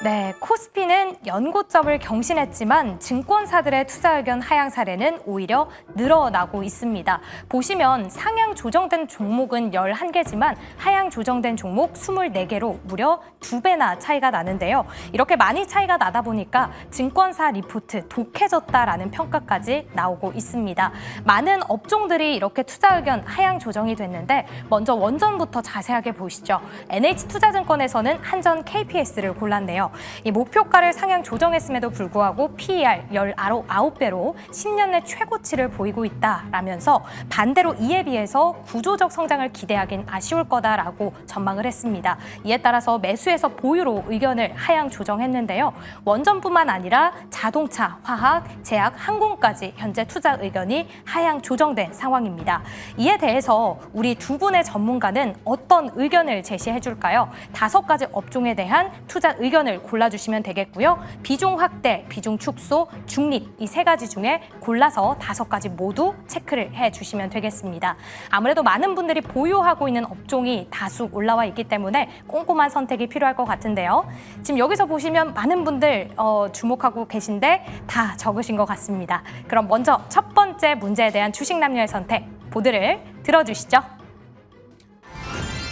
네, 코스피는 연고점을 경신했지만 증권사들의 투자 의견 하향 사례는 오히려 늘어나고 있습니다. 보시면 상향 조정된 종목은 11개지만 하향 조정된 종목 24개로 무려 2배나 차이가 나는데요. 이렇게 많이 차이가 나다 보니까 증권사 리포트 독해졌다라는 평가까지 나오고 있습니다. 많은 업종들이 이렇게 투자 의견 하향 조정이 됐는데 먼저 원전부터 자세하게 보시죠. NH투자증권에서는 한전 KPS를 골랐네요. 이 목표가를 상향 조정했음에도 불구하고 PER 19배로 10년 내 최고치를 보이고 있다라면서 반대로 이에 비해서 구조적 성장을 기대하긴 아쉬울 거다라고 전망을 했습니다. 이에 따라서 매수에서 보유로 의견을 하향 조정했는데요. 원전뿐만 아니라 자동차, 화학, 제약, 항공까지 현재 투자 의견이 하향 조정된 상황입니다. 이에 대해서 우리 두 분의 전문가는 어떤 의견을 제시해 줄까요? 5가지 업종에 대한 투자 의견을 골라주시면 되겠고요. 비중 확대, 비중 축소, 중립 이 3가지 중에 골라서 5가지 모두 체크를 해주시면 되겠습니다. 아무래도 많은 분들이 보유하고 있는 업종이 다수 올라와 있기 때문에 꼼꼼한 선택이 필요할 것 같은데요. 지금 여기서 보시면 많은 분들 주목하고 계신데 다 적으신 것 같습니다. 그럼 먼저 첫 번째 문제에 대한 주식 남녀의 선택 보드를 들어주시죠.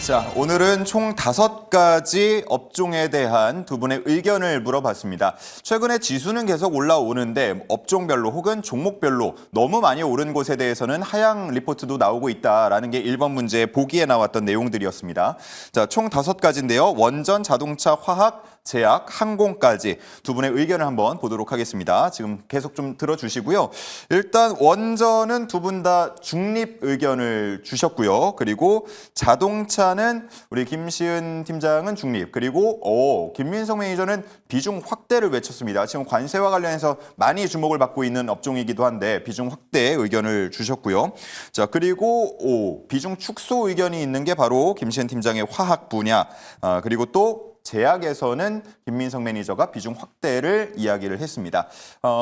자, 오늘은 총 5가지 업종에 대한 두 분의 의견을 물어봤습니다. 최근에 지수는 계속 올라오는데 업종별로 혹은 종목별로 너무 많이 오른 곳에 대해서는 하향 리포트도 나오고 있다라는 게 1번 문제 보기에 나왔던 내용들이었습니다. 자, 총 5가지인데요. 원전, 자동차, 화학, 제약, 항공까지 두 분의 의견을 한번 보도록 하겠습니다. 지금 계속 좀 들어주시고요. 일단 원전은 두 분 다 중립 의견을 주셨고요. 그리고 자동차는 우리 김시은 팀장은 중립, 그리고 김민석 매니저는 비중 확대를 외쳤습니다. 지금 관세와 관련해서 많이 주목을 받고 있는 업종이기도 한데 비중 확대 의견을 주셨고요. 자, 그리고 비중 축소 의견이 있는 게 바로 김시은 팀장의 화학 분야, 그리고 또 제약에서는 김민석 매니저가 비중 확대를 이야기를 했습니다.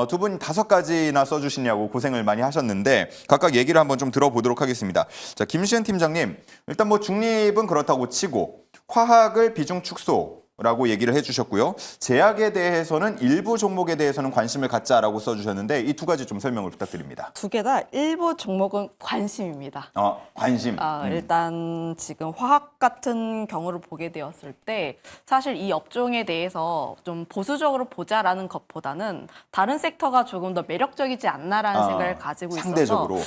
두 분 5가지나 써주시냐고 고생을 많이 하셨는데 각각 얘기를 한번 좀 들어보도록 하겠습니다. 자, 김시은 팀장님, 일단 뭐 중립은 그렇다고 치고 화학을 비중 축소라고 얘기를 해주셨고요. 제약에 대해서는 일부 종목에 대해서는 관심을 갖자라고 써주셨는데 이 2가지 좀 설명을 부탁드립니다. 2개 다 일부 종목은 관심입니다. 관심. 일단 지금 화학 같은 경우를 보게 되었을 때 사실 이 업종에 대해서 좀 보수적으로 보자라는 것보다는 다른 섹터가 조금 더 매력적이지 않나라는 생각을 가지고 있어서 상대적으로.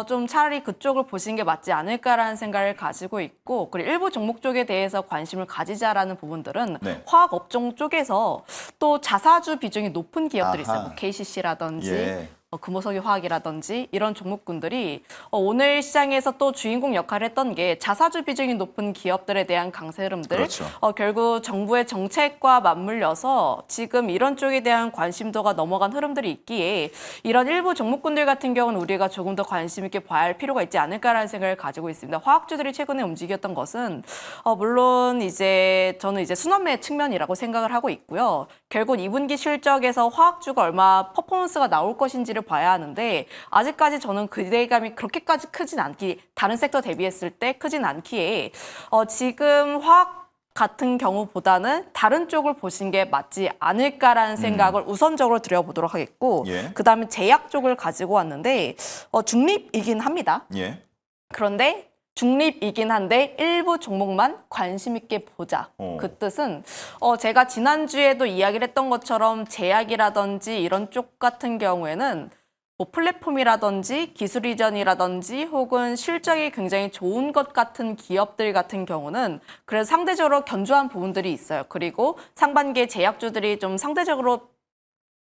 좀 차라리 그쪽을 보신 게 맞지 않을까라는 생각을 가지고 있고, 그리고 일부 종목 쪽에 대해서 관심을 가지자라는 부분들은 네. 화학 업종 쪽에서 또 자사주 비중이 높은 기업들이 아하. 있어요. 뭐 KCC라든지 예. 금호석유 화학이라든지 이런 종목군들이 오늘 시장에서 또 주인공 역할을 했던 게 자사주 비중이 높은 기업들에 대한 강세 흐름들. 그렇죠. 결국 정부의 정책과 맞물려서 지금 이런 쪽에 대한 관심도가 넘어간 흐름들이 있기에 이런 일부 종목군들 같은 경우는 우리가 조금 더 관심 있게 봐야 할 필요가 있지 않을까라는 생각을 가지고 있습니다. 화학주들이 최근에 움직였던 것은 물론 저는 순환매 측면이라고 생각을 하고 있고요. 결국 2분기 실적에서 화학주가 얼마 퍼포먼스가 나올 것인지를 봐야 하는데 아직까지 저는 기대감이 그렇게까지 크진 않기, 다른 섹터 대비했을 때 크진 않기에 지금 화학 같은 경우보다는 다른 쪽을 보신 게 맞지 않을까라는 생각을 우선적으로 드려보도록 하겠고, 예. 그다음에 제약 쪽을 가지고 왔는데 중립이긴 합니다. 예. 그런데 중립이긴 한데 일부 종목만 관심 있게 보자. 그 뜻은 제가 지난주에도 이야기를 했던 것처럼 제약이라든지 이런 쪽 같은 경우에는 뭐 플랫폼이라든지 기술 이전이라든지 혹은 실적이 굉장히 좋은 것 같은 기업들 같은 경우는 그래서 상대적으로 견조한 부분들이 있어요. 그리고 상반기에 제약주들이 좀 상대적으로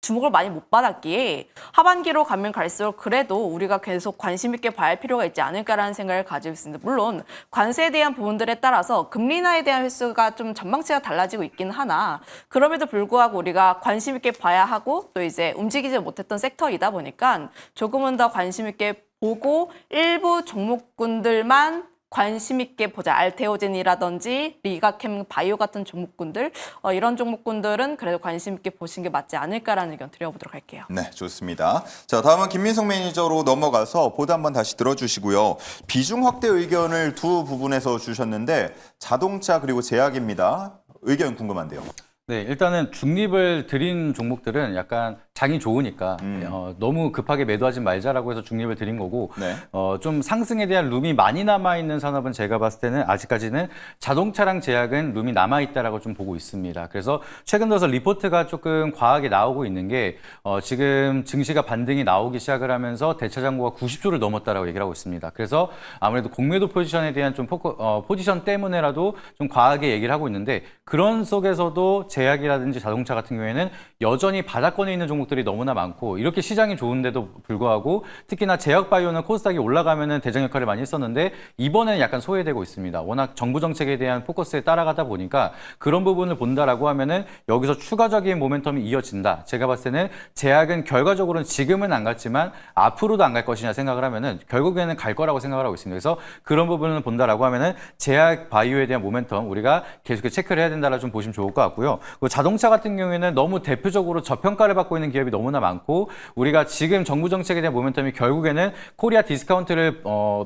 주목을 많이 못 받았기에 하반기로 가면 갈수록 그래도 우리가 계속 관심 있게 봐야 할 필요가 있지 않을까라는 생각을 가지고 있습니다. 물론 관세에 대한 부분들에 따라서 금리 인하에 대한 횟수가 좀 전망치가 달라지고 있긴 하나 그럼에도 불구하고 우리가 관심 있게 봐야 하고 또 이제 움직이지 못했던 섹터이다 보니까 조금은 더 관심 있게 보고 일부 종목군들만 관심 있게 보자. 알테오젠이라든지 리가캠 바이오 같은 종목군들 이런 종목군들은 그래도 관심 있게 보신 게 맞지 않을까라는 의견 드려보도록 할게요. 네, 좋습니다. 자, 다음은 김민석 매니저로 넘어가서 보도 한번 다시 들어주시고요. 비중 확대 의견을 두 부분에서 주셨는데 자동차 그리고 제약입니다. 의견 궁금한데요. 네, 일단은 중립을 드린 종목들은 약간 장이 좋으니까 너무 급하게 매도하지 말자라고 해서 중립을 드린 거고 네. 좀 상승에 대한 룸이 많이 남아있는 산업은 제가 봤을 때는 아직까지는 자동차랑 제약은 룸이 남아있다라고 좀 보고 있습니다. 그래서 최근 들어서 리포트가 조금 과하게 나오고 있는 게 지금 증시가 반등이 나오기 시작을 하면서 대차장고가 90조를 넘었다라고 얘기를 하고 있습니다. 그래서 아무래도 공매도 포지션에 대한 좀 포지션 때문에라도 좀 과하게 얘기를 하고 있는데 그런 속에서도 제약이라든지 자동차 같은 경우에는 여전히 바닥권에 있는 종목들이 너무나 많고 이렇게 시장이 좋은데도 불구하고 특히나 제약바이오는 코스닥이 올라가면은 대장 역할을 많이 했었는데 이번에는 약간 소외되고 있습니다. 워낙 정부 정책에 대한 포커스에 따라가다 보니까 그런 부분을 본다라고 하면은 여기서 추가적인 모멘텀이 이어진다. 제가 봤을 때는 제약은 결과적으로는 지금은 안 갔지만 앞으로도 안 갈 것이냐 생각을 하면은 결국에는 갈 거라고 생각을 하고 있습니다. 그래서 그런 부분을 본다라고 하면은 제약 바이오에 대한 모멘텀 우리가 계속해서 체크를 해야 된다라 좀 보시면 좋을 것 같고요. 그리고 자동차 같은 경우에는 너무 대표적으로 저평가를 받고 있는 기업이 너무나 많고 우리가 지금 정부 정책에 대한 모멘텀이 결국에는 코리아 디스카운트를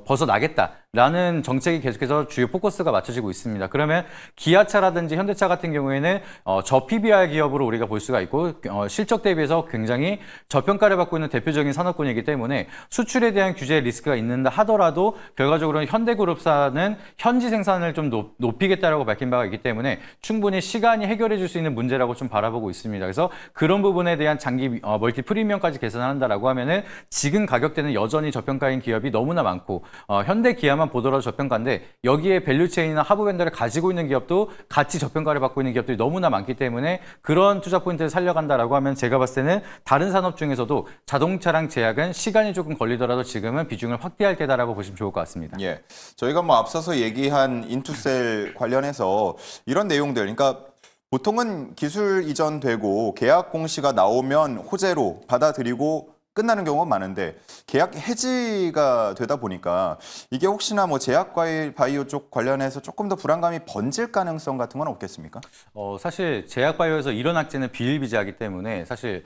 벗어나겠다라는 정책이 계속해서 주요 포커스가 맞춰지고 있습니다. 그러면 기아차라든지 현대차 같은 경우에는 저 PBR 기업으로 우리가 볼 수가 있고 실적 대비해서 굉장히 저평가를 받고 있는 대표적인 산업군이기 때문에 수출에 대한 규제 리스크가 있는다 하더라도 결과적으로는 현대그룹사는 현지 생산을 좀 높이겠다라고 밝힌 바가 있기 때문에 충분히 시간이 해결해 줄 수 있는 문제라고 좀 바라보고 있습니다. 그래서 그런 부분에 대한 장기 멀티 프리미엄까지 계산한다라고 하면은 지금 가격대는 여전히 저평가인 기업이 너무나 많고 현대 기아만 보더라도 저평가인데 여기에 밸류체인이나 하부 벤더를 가지고 있는 기업도 같이 저평가를 받고 있는 기업들이 너무나 많기 때문에 그런 투자 포인트를 살려간다라고 하면 제가 봤을 때는 다른 산업 중에서도 자동차랑 제약은 시간이 조금 걸리더라도 지금은 비중을 확대할 때다라고 보시면 좋을 것 같습니다. 예, 저희가 뭐 앞서서 얘기한 인투셀 관련해서 이런 내용들, 그러니까 보통은 기술 이전되고 계약 공시가 나오면 호재로 받아들이고 끝나는 경우가 많은데 계약 해지가 되다 보니까 이게 혹시나 뭐 제약 바이오 쪽 관련해서 조금 더 불안감이 번질 가능성 같은 건 없겠습니까? 사실 제약 바이오에서 이런 악재는 비일비재하기 때문에 사실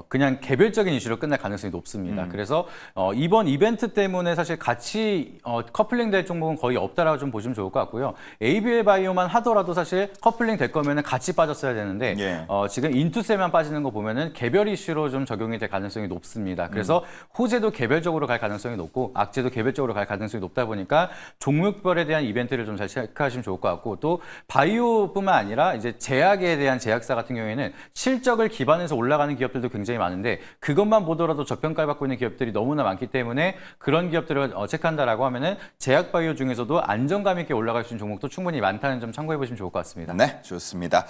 그냥 개별적인 이슈로 끝날 가능성이 높습니다. 그래서 이번 이벤트 때문에 사실 같이 커플링 될 종목은 거의 없다라고 좀 보시면 좋을 것 같고요. ABL 바이오만 하더라도 사실 커플링 될 거면은 같이 빠졌어야 되는데 예. 지금 인투셀만 빠지는 거 보면은 개별 이슈로 좀 적용이 될 가능성이 높습니다. 그래서 호재도 개별적으로 갈 가능성이 높고 악재도 개별적으로 갈 가능성이 높다 보니까 종목별에 대한 이벤트를 좀 잘 체크하시면 좋을 것 같고 또 바이오뿐만 아니라 이제 제약에 대한 제약사 같은 경우에는 실적을 기반해서 올라가는 기업들도 굉장히 많은데 그것만 보더라도 저평가를 받고 있는 기업들이 너무나 많기 때문에 그런 기업들을 체크한다라고 하면은 제약 바이오 중에서도 안정감 있게 올라갈 수 있는 종목도 충분히 많다는 점 참고해 보시면 좋을 것 같습니다. 네, 좋습니다.